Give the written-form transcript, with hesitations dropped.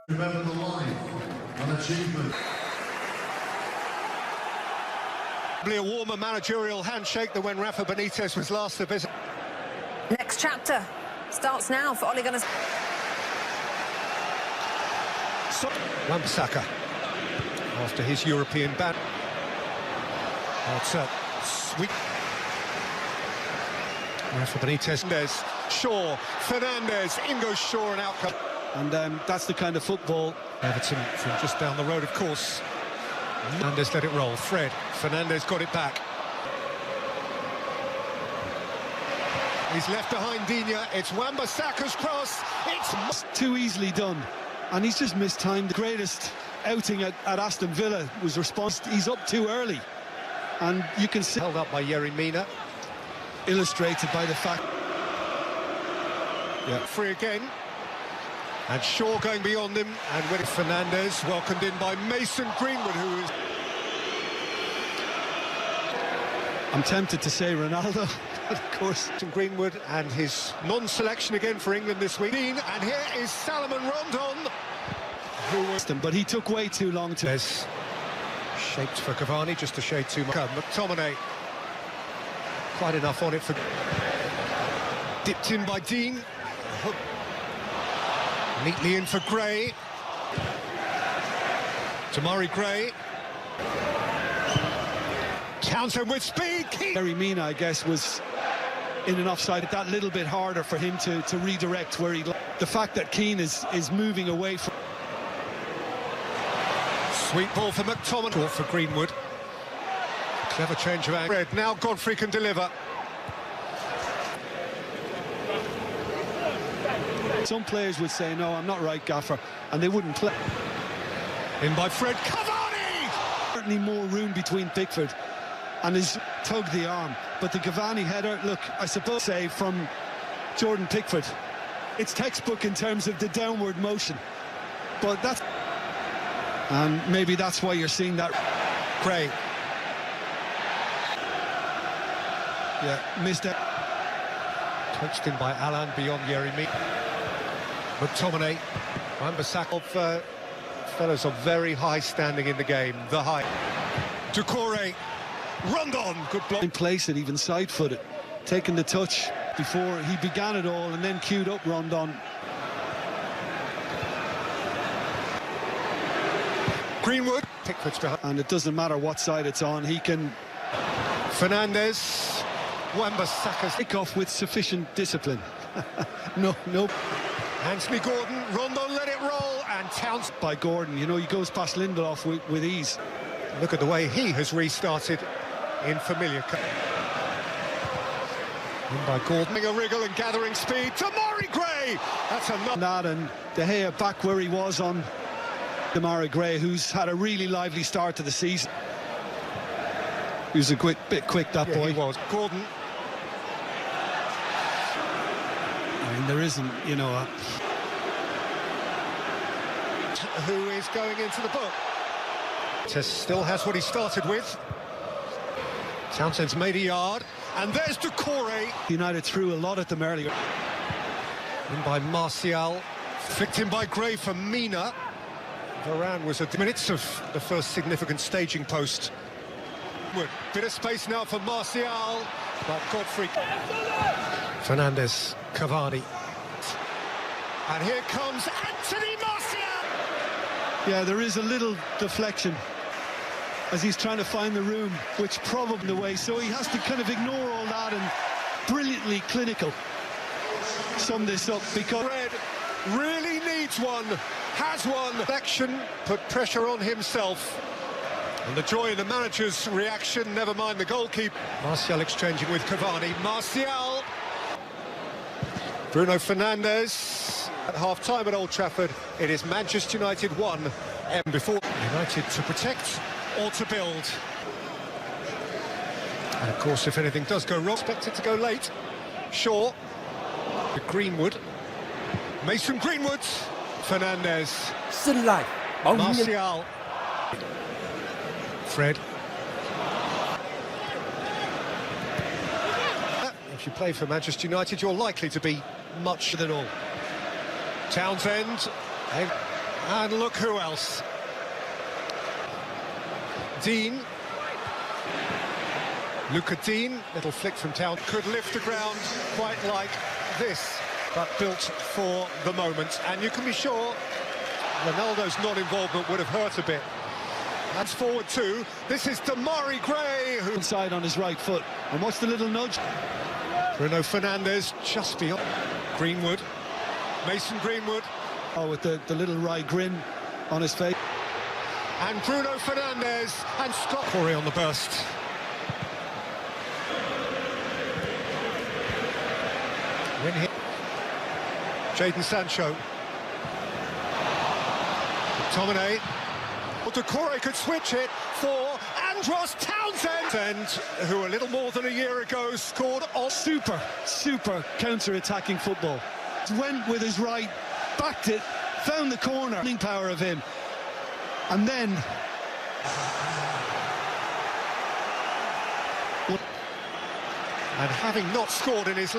Remember the line on achievement. Probably a warmer managerial handshake than when Rafa Benitez was last to visit. Next chapter starts now for Ole Gunnar's. Wan-Bissaka, after his European ban. That's a sweet. Rafa Benitez, Shaw, Fernandez, in goes Shaw, and out comes. And that's the kind of football. Everton from just down the road, of course. Fernandez let it roll. Fernandez got it back. He's left behind Digne. It's Wan-Bissaka's cross. It's too easily done. And he's just mistimed. The greatest outing at Aston Villa was response. He's up too early. And you can see... Held up by Yerry Mina. Illustrated by the fact... Yeah. Free again. And Shaw going beyond him, and with Fernandez welcomed in by Mason Greenwood, who is... I'm tempted to say Ronaldo, but of course... Greenwood and his non-selection again for England this week. And here is Salomon Rondon, who was... But he took way too long to... There's shaped for Cavani, just a shade too much. McTominay, quite enough on it for... Dipped in by Dean. Neatly in for Gray. Tamari Gray. Townsend with speed. Yerry Mina, I guess, was in an offside. That little bit harder for him to redirect where he... The fact that Keane is moving away from... Sweet ball for McTominay. For Greenwood. Clever change of angle. Now Godfrey can deliver. Some players would say, no, I'm not right, Gaffer, and they wouldn't play. In by Fred. Cavani! Certainly more room between Pickford and his tugged the arm. But the Cavani header, look, I suppose, say, from Jordan Pickford, it's textbook in terms of the downward motion. But that's... And maybe that's why you're seeing that. Gray. Yeah, missed it. Coached in by Alan beyond Yerry Mina. McTominay, Wan-Bissaka, fellows of very high standing in the game, the high. Doucouré, Rondon, good block. In place it, even side-footed, taking the touch before he began it all, and then queued up Rondon. Greenwood, Pickford's behind. And it doesn't matter what side it's on, he can... Fernandez, Wan-Bissaka's... Kick off with sufficient discipline. No. Anthony Gordon, Rondon let it roll, and Townsend by Gordon. You know, he goes past Lindelof with ease. Look at the way he has restarted in familiar. In by Gordon, a wriggle and gathering speed. Tamari Gray, that's enough. That and De Gea back where he was on Tamari Gray, who's had a really lively start to the season. He was a bit quick, that boy. He was. Gordon. I mean, there isn't, you know, who is going into the book. Test still has what he started with. Townsend's made a yard, and there's Doucouré. United threw a lot at them earlier. In by Martial, flicked in by Gray for Mina. Varane was at minutes of the first significant staging post. Bit of space now for Martial, but Godfrey. Fernandez, Cavani. And here comes Anthony Martial! Yeah, there is a little deflection as he's trying to find the room, which probably the way, so he has to kind of ignore all that and brilliantly clinical sum this up, because Red really needs one, has one. Action put pressure on himself. And the joy in the manager's reaction, never mind the goalkeeper. Martial exchanging with Cavani. Martial! Bruno Fernandes. At half-time at Old Trafford, it is Manchester United 1. And before United to protect or to build. And of course, if anything does go wrong, expect it to go late. Shaw. Greenwood. Mason Greenwood. Fernandez. Martial. Fred. If you play for Manchester United, you're likely to be much than all. Townsend. And look who else. Dean. Luca Dean, little flick from town, could lift the ground quite like this, but built for the moment. And you can be sure Ronaldo's non-involvement would have hurt a bit. That's forward two. This is Damari Gray, who Inside on his right foot. And what's the little nudge? Bruno Fernandes just beyond. Greenwood, Mason Greenwood. Oh, with the little wry grin on his face. And Bruno Fernandes and Scott Corey on the burst. In here. Jadon Sancho. McTominay. Corey could switch it for Andros Townsend, who a little more than a year ago scored on super counter-attacking football. Went with his right, backed it, found the corner. Power of him, and then and having not scored in his